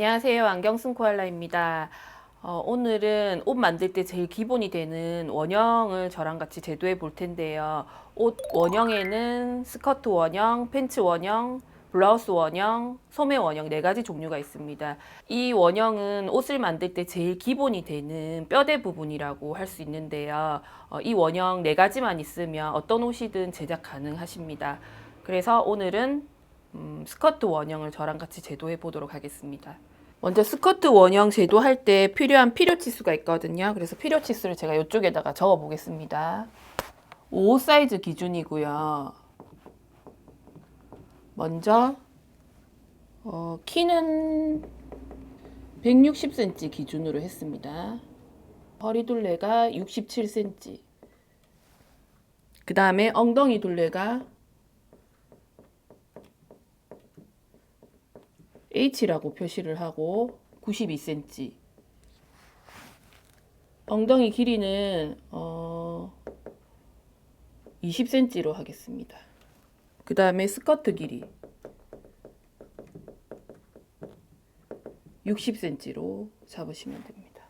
안녕하세요. 안경쓴 코알라입니다. 오늘은 옷 만들 때 제일 기본이 되는 원형을 저랑 같이 제도해 볼 텐데요. 옷 원형에는 스커트 원형, 팬츠 원형, 블라우스 원형, 소매 원형 네 가지 종류가 있습니다. 이 원형은 옷을 만들 때 제일 기본이 되는 뼈대 부분이라고 할 수 있는데요. 이 원형 네 가지만 있으면 어떤 옷이든 제작 가능하십니다. 그래서 오늘은 스커트 원형을 저랑 같이 제도해 보도록 하겠습니다. 먼저 스커트 원형 제도할 때 필요한 필요 치수가 있거든요. 그래서 필요 치수를 제가 이쪽에다가 적어 보겠습니다. 5 사이즈 기준이고요. 먼저 키는 160cm 기준으로 했습니다. 허리 둘레가 67cm. 그 다음에 엉덩이 둘레가 H라고 표시를 하고 92cm. 엉덩이 길이는 20cm로 하겠습니다. 그 다음에 스커트 길이 60cm로 잡으시면 됩니다.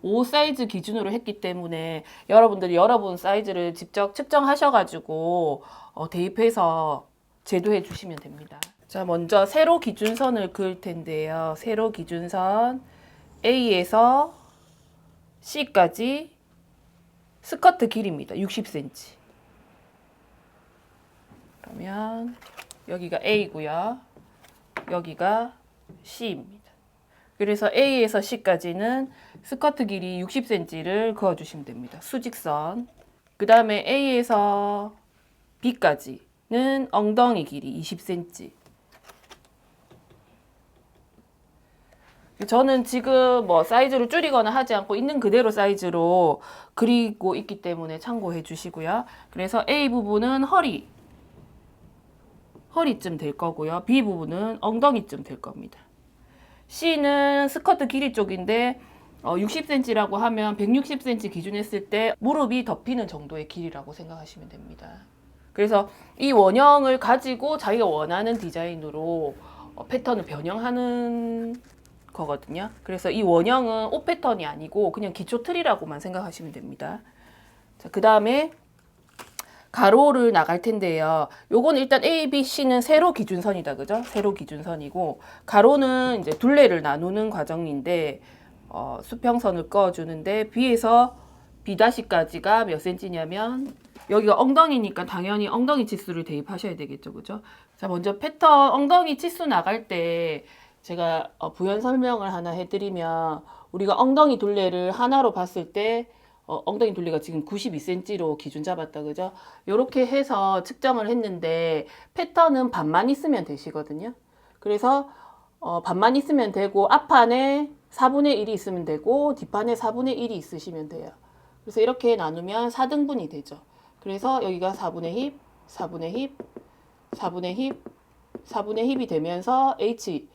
5 사이즈 기준으로 했기 때문에 여러분들이 여러분 사이즈를 직접 측정하셔가지고 대입해서 제도해 주시면 됩니다. 자, 먼저 세로 기준선을 그을 텐데요. 세로 기준선 A에서 C까지 스커트 길이입니다. 60cm. 그러면 여기가 A고요. 여기가 C입니다. 그래서 A에서 C까지는 스커트 길이 60cm를 그어주시면 됩니다. 수직선. 그 다음에 A에서 B까지는 엉덩이 길이 20cm. 저는 지금 뭐 사이즈를 줄이거나 하지 않고 있는 그대로 사이즈로 그리고 있기 때문에 참고해 주시고요. 그래서 A 부분은 허리쯤 될 거고요. B 부분은 엉덩이쯤 될 겁니다. C는 스커트 길이 쪽인데 60cm라고 하면 160cm 기준했을 때 무릎이 덮이는 정도의 길이라고 생각하시면 됩니다. 그래서 이 원형을 가지고 자기가 원하는 디자인으로 패턴을 변형하는 거거든요. 그래서 이 원형은 옷 패턴이 아니고 그냥 기초 틀이라고만 생각하시면 됩니다. 자, 그 다음에 가로를 나갈 텐데요. 요건 일단 A, B, C는 세로 기준선이다. 그죠? 세로 기준선이고 가로는 이제 둘레를 나누는 과정인데 수평선을 그어주는데 B에서 B'까지가 몇 cm냐면 여기가 엉덩이니까 당연히 엉덩이 치수를 대입하셔야 되겠죠. 그죠? 자, 먼저 패턴 엉덩이 치수 나갈 때 제가 부연 설명을 하나 해드리면 우리가 엉덩이 둘레를 하나로 봤을 때 엉덩이 둘레가 지금 92cm로 기준 잡았다. 그죠? 이렇게 해서 측정을 했는데 패턴은 반만 있으면 되시거든요. 그래서 반만 있으면 되고 앞판에 4분의 1이 있으면 되고 뒷판에 4분의 1이 있으시면 돼요. 그래서 이렇게 나누면 4등분이 되죠. 그래서 여기가 4분의 힙, 4분의 힙, 4분의 힙, 4분의 힙이 되면서 H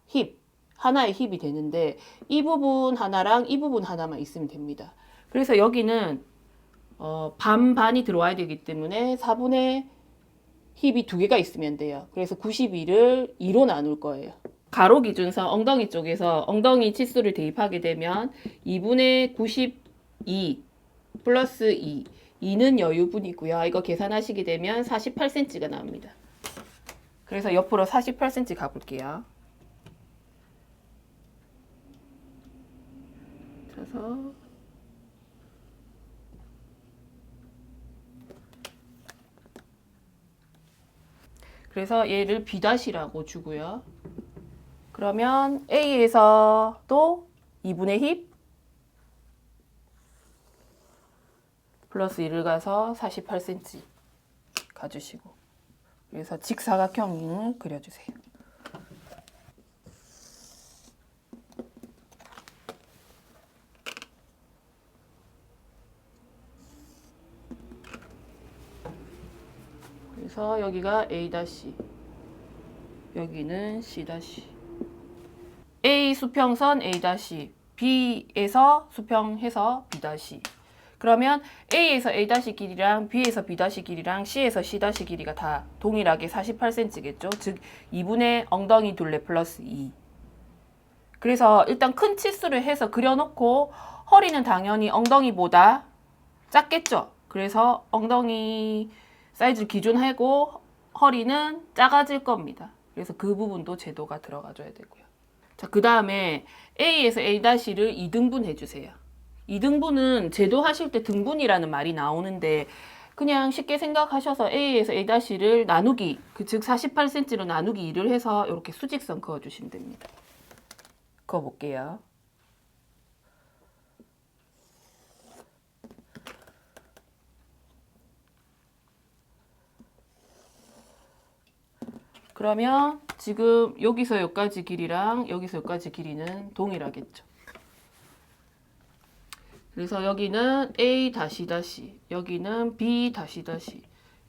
힙, 하나의 힙이 되는데 이 부분 하나랑 이 부분 하나만 있으면 됩니다. 그래서 여기는 반반이 들어와야 되기 때문에 4분의 힙이 두 개가 있으면 돼요. 그래서 92를 2로 나눌 거예요. 가로 기준선 엉덩이 쪽에서 엉덩이 치수를 대입하게 되면 2분의 92 플러스 2 2는 여유분이고요. 이거 계산하시게 되면 48cm가 나옵니다. 그래서 옆으로 48cm 가볼게요. 쳐서 그래서 얘를 B'라고 주고요. 그러면 A에서 또 2분의 힙 플러스 1을 가서 48cm 가주시고 그래서 직사각형을 그려주세요. 그래서 여기가 A-, 여기는 C-. A 수평선 A-, B에서 수평해서 B-. 그러면 A에서 A' 길이랑 B에서 B' 길이랑 C에서 C' 길이가 다 동일하게 48cm겠죠. 즉 2분의 엉덩이 둘레 플러스 2. 그래서 일단 큰 치수를 해서 그려놓고 허리는 당연히 엉덩이보다 작겠죠. 그래서 엉덩이 사이즈를 기준하고 허리는 작아질 겁니다. 그래서 그 부분도 제도가 들어가줘야 되고요. 자, 그 다음에 A에서 A-를 2등분 해주세요. 2등분은 제도하실 때 등분이라는 말이 나오는데 그냥 쉽게 생각하셔서 A에서 A-를 나누기, 즉 48cm로 나누기 2를 해서 이렇게 수직선 그어주시면 됩니다. 그어볼게요. 그러면 지금 여기서 여기까지 길이랑 여기서 여기까지 길이는 동일하겠죠. 그래서 여기는 A 다시 여기는 B 다시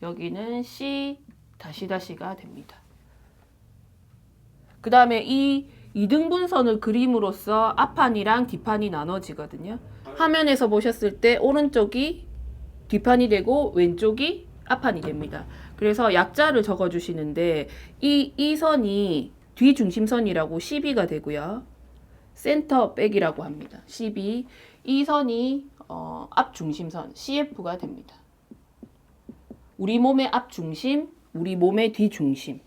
여기는 C 다시가 됩니다. 그 다음에 이 2등분선을 그림으로써 앞판이랑 뒷판이 나눠지거든요. 화면에서 보셨을 때 오른쪽이 뒷판이 되고 왼쪽이 앞판이 됩니다. 그래서 약자를 적어주시는데 이 선이 뒤중심선이라고 CB가 되고요. 센터 백이라고 합니다. CB. 이 선이 앞중심선 CF가 됩니다. 우리 몸의 앞중심, 우리 몸의 뒤중심이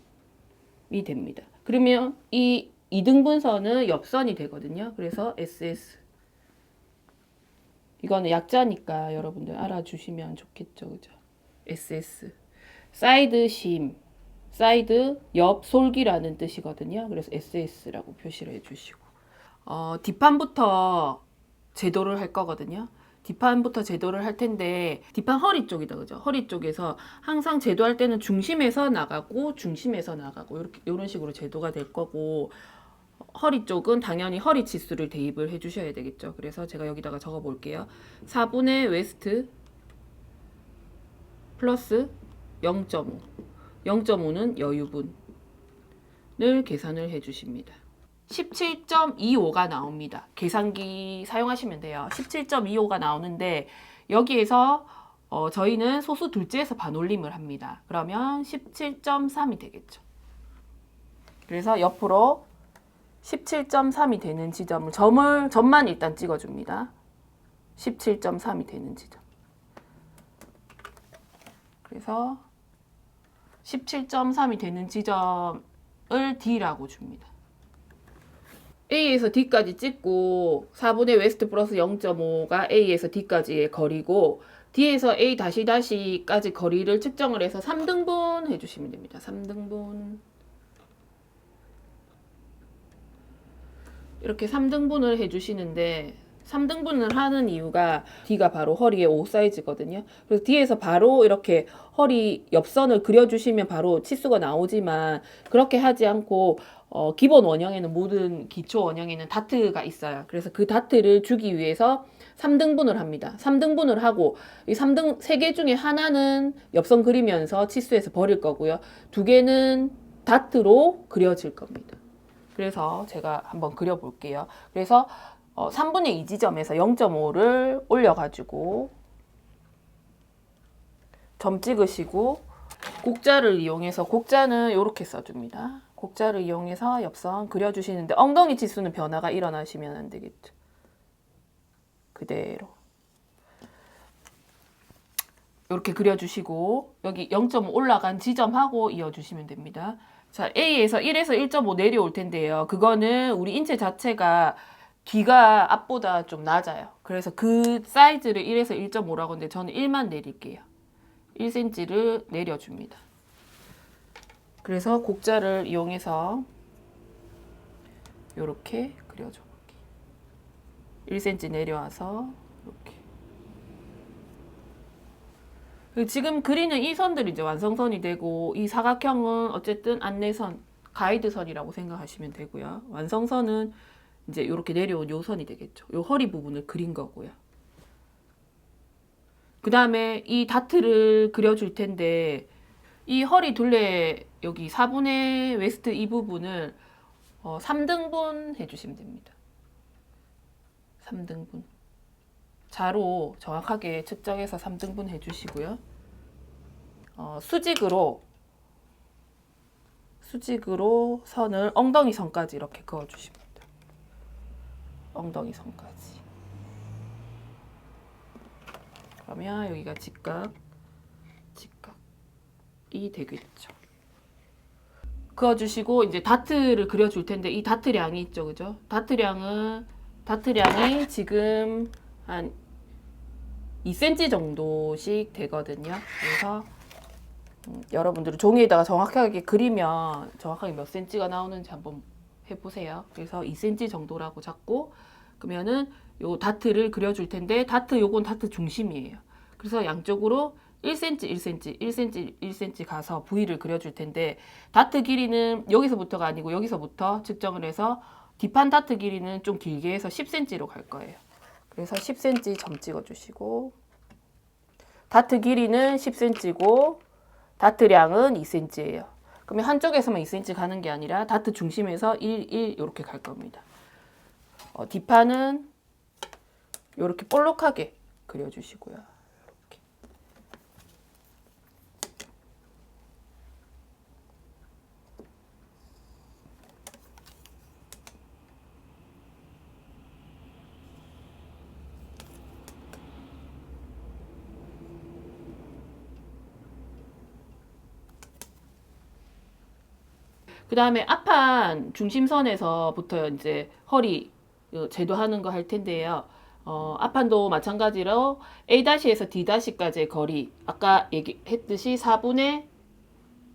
됩니다. 그러면 이 2등분선은 옆선이 되거든요. 그래서 SS. 이거는 약자니까 여러분들 알아주시면 좋겠죠. 그죠? SS. 사이드 심, 사이드 옆 솔기라는 뜻이거든요. 그래서 SS라고 표시를 해주시고 뒷판부터 제도를 할 거거든요. 뒷판부터 제도를 할 텐데 뒷판 허리 쪽이다, 그죠? 허리 쪽에서 항상 제도할 때는 중심에서 나가고 이렇게 이런 식으로 제도가 될 거고 허리 쪽은 당연히 허리 치수를 대입을 해주셔야 되겠죠. 그래서 제가 여기다가 적어 볼게요. 4분의 웨스트 플러스 0.5. 0.5는 여유분을 계산을 해주십니다. 17.25가 나옵니다. 계산기 사용하시면 돼요. 17.25가 나오는데 여기에서 저희는 소수 둘째에서 반올림을 합니다. 그러면 17.3이 되겠죠. 그래서 옆으로 17.3이 되는 점만 일단 찍어줍니다. 17.3이 되는 지점. 그래서 17.3이 되는 지점을 D라고 줍니다. A에서 D까지 찍고 4분의 웨스트 플러스 0.5가 A에서 D까지의 거리고 D에서 A-까지 거리를 측정을 해서 3등분 해주시면 됩니다. 3등분. 이렇게 3등분을 해주시는데 3등분을 하는 이유가 D가 바로 허리의 5 사이즈거든요. 그래서 D에서 바로 이렇게 허리 옆선을 그려주시면 바로 치수가 나오지만 그렇게 하지 않고 기본 원형에는 모든 기초 원형에는 다트가 있어요. 그래서 그 다트를 주기 위해서 3등분을 합니다. 3등분을 하고 이 3개 중에 하나는 옆선 그리면서 치수에서 버릴 거고요. 2개는 다트로 그려질 겁니다. 그래서 제가 한번 그려볼게요. 그래서 3분의 2 지점에서 0.5를 올려가지고 점 찍으시고 곡자를 이용해서 곡자는 이렇게 써줍니다. 곡자를 이용해서 옆선 그려주시는데 엉덩이 치수는 변화가 일어나시면 안 되겠죠. 그대로 이렇게 그려주시고 여기 0.5 올라간 지점하고 이어주시면 됩니다. 자, A에서 1에서 1.5 내려올 텐데요. 그거는 우리 인체 자체가 뒤가 앞보다 좀 낮아요. 그래서 그 사이즈를 1에서 1.5라고 하는데 저는 1만 내릴게요. 1cm를 내려줍니다. 그래서 곡자를 이용해서 이렇게 그려줘 볼게요. 1cm 내려와서 이렇게. 지금 그리는 이 선들이 이제 완성선이 되고 이 사각형은 어쨌든 안내선, 가이드선이라고 생각하시면 되고요. 완성선은 이제 이렇게 내려온 요 선이 되겠죠. 요 허리 부분을 그린 거고요. 그 다음에 이 다트를 그려줄 텐데 이 허리 둘레 여기 4분의 웨스트 이 부분을 3등분 해주시면 됩니다. 3등분. 자로 정확하게 측정해서 3등분 해주시고요. 수직으로 선을 엉덩이 선까지 이렇게 그어주십니다. 엉덩이 선까지. 그러면 여기가 직각이 되겠죠. 그어주시고 이제 다트를 그려줄 텐데 이 다트량이 있죠, 그죠? 다트량이 지금 한 2cm 정도씩 되거든요. 그래서 여러분들은 종이에다가 정확하게 그리면 정확하게 몇 cm가 나오는지 한번 해보세요. 그래서 2cm 정도라고 잡고 그러면은 요 다트를 그려줄 텐데 요건 다트 중심이에요. 그래서 양쪽으로 1cm, 1cm, 1cm, 1cm 가서 V를 그려줄 텐데 다트 길이는 여기서부터가 아니고 여기서부터 측정을 해서 뒷판 다트 길이는 좀 길게 해서 10cm로 갈 거예요. 그래서 10cm 점 찍어주시고 다트 길이는 10cm고 다트량은 2cm예요. 그러면 한쪽에서만 2cm 가는 게 아니라 다트 중심에서 1, 1 이렇게 갈 겁니다. 뒷판은 이렇게 볼록하게 그려주시고요. 이렇게. 그 다음에 앞판 중심선에서부터 이제 허리 제도하는 거 할 텐데요. 앞판도 마찬가지로 A-에서 D-까지의 거리 아까 얘기했듯이 4분의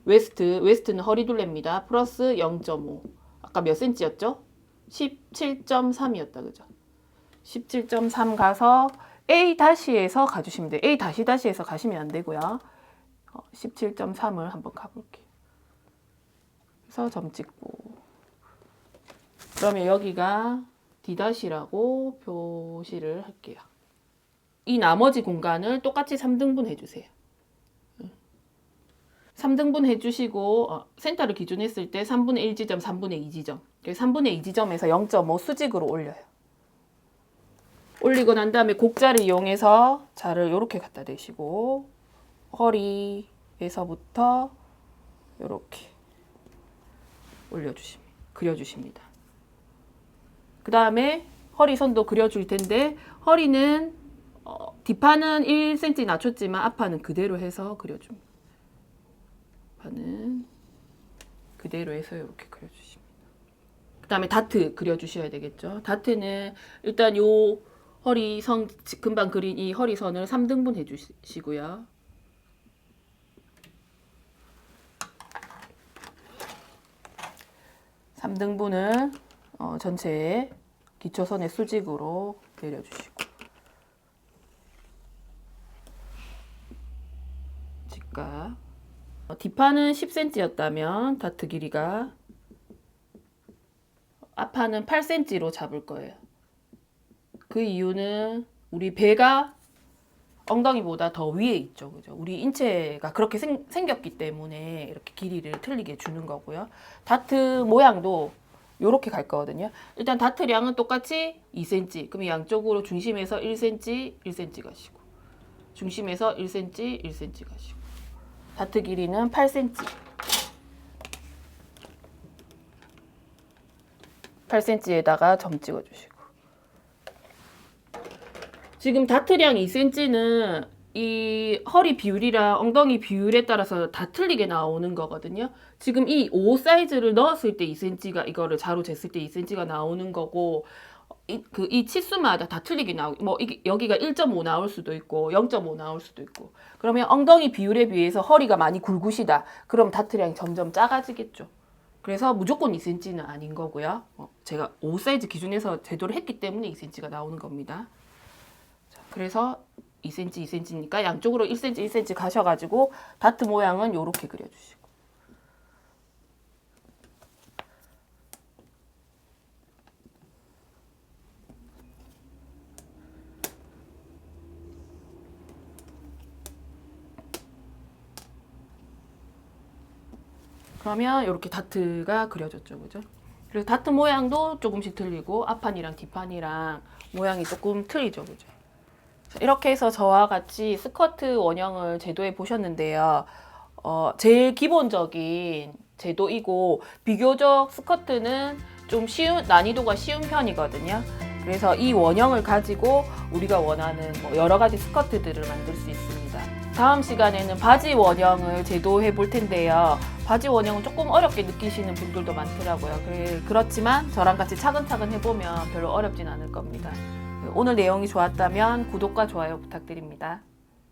웨스트는 허리 둘레입니다. 플러스 0.5 아까 몇 cm였죠? 17.3이었다 그죠? 17.3 가서 A-에서 가주시면 돼요. A-에서 가시면 안 되고요. 17.3을 한번 가볼게요. 그래서 점 찍고 그러면 여기가 D-라고 표시를 할게요. 이 나머지 공간을 똑같이 3등분 해주세요. 3등분 해주시고 센터를 기준했을 때 3분의 1지점, 3분의 2지점 3분의 2지점에서 0.5 수직으로 올려요. 올리고 난 다음에 곡자를 이용해서 자를 이렇게 갖다 대시고 허리에서부터 이렇게 그려주십니다. 그 다음에 허리선도 그려줄 텐데 허리는 뒷판은 1cm 낮췄지만 앞판은 그대로 해서 그려줍니다. 앞판은 그대로 해서 이렇게 그려주십니다. 그 다음에 다트 그려주셔야 되겠죠. 다트는 일단 요 허리선 금방 그린 이 허리선을 3등분 해주시고요. (3등분은) 전체에 기초선의 수직으로 내려주시고 직각 뒷판은 10cm였다면 다트 길이가 앞판은 8cm로 잡을 거예요. 그 이유는 우리 배가 엉덩이보다 더 위에 있죠. 그죠? 우리 인체가 그렇게 생겼기 때문에 이렇게 길이를 틀리게 주는 거고요. 다트 모양도 이렇게 갈 거거든요. 일단 다트량은 똑같이 2cm. 그럼 양쪽으로 중심에서 1cm, 1cm 가시고 중심에서 1cm, 1cm 가시고 다트 길이는 8cm. 8cm에다가 점 찍어주시고 지금 다트량 2cm는 이 허리 비율이랑 엉덩이 비율에 따라서 다 틀리게 나오는 거거든요. 지금 이 5 사이즈를 넣었을 때 2cm가 이거를 자로 쟀을 때 2cm가 나오는 거고 이 치수마다 다 틀리게 나오고 뭐 여기가 1.5 나올 수도 있고 0.5 나올 수도 있고 그러면 엉덩이 비율에 비해서 허리가 많이 굵으시다. 그럼 다트량이 점점 작아지겠죠. 그래서 무조건 2cm는 아닌 거고요. 제가 5 사이즈 기준에서 제도를 했기 때문에 2cm가 나오는 겁니다. 자, 그래서 2cm, 2cm니까 양쪽으로 1cm, 1cm 가셔가지고 다트 모양은 이렇게 그려주시고 그러면 이렇게 다트가 그려졌죠, 그죠? 그래서 다트 모양도 조금씩 틀리고 앞판이랑 뒷판이랑 모양이 조금 틀리죠, 그죠? 이렇게 해서 저와 같이 스커트 원형을 제도해 보셨는데요. 제일 기본적인 제도이고 비교적 스커트는 좀 난이도가 쉬운 편이거든요. 그래서 이 원형을 가지고 우리가 원하는 여러 가지 스커트들을 만들 수 있습니다. 다음 시간에는 바지 원형을 제도해 볼 텐데요. 바지 원형은 조금 어렵게 느끼시는 분들도 많더라고요. 그렇지만 저랑 같이 차근차근 해보면 별로 어렵진 않을 겁니다. 오늘 내용이 좋았다면 구독과 좋아요 부탁드립니다.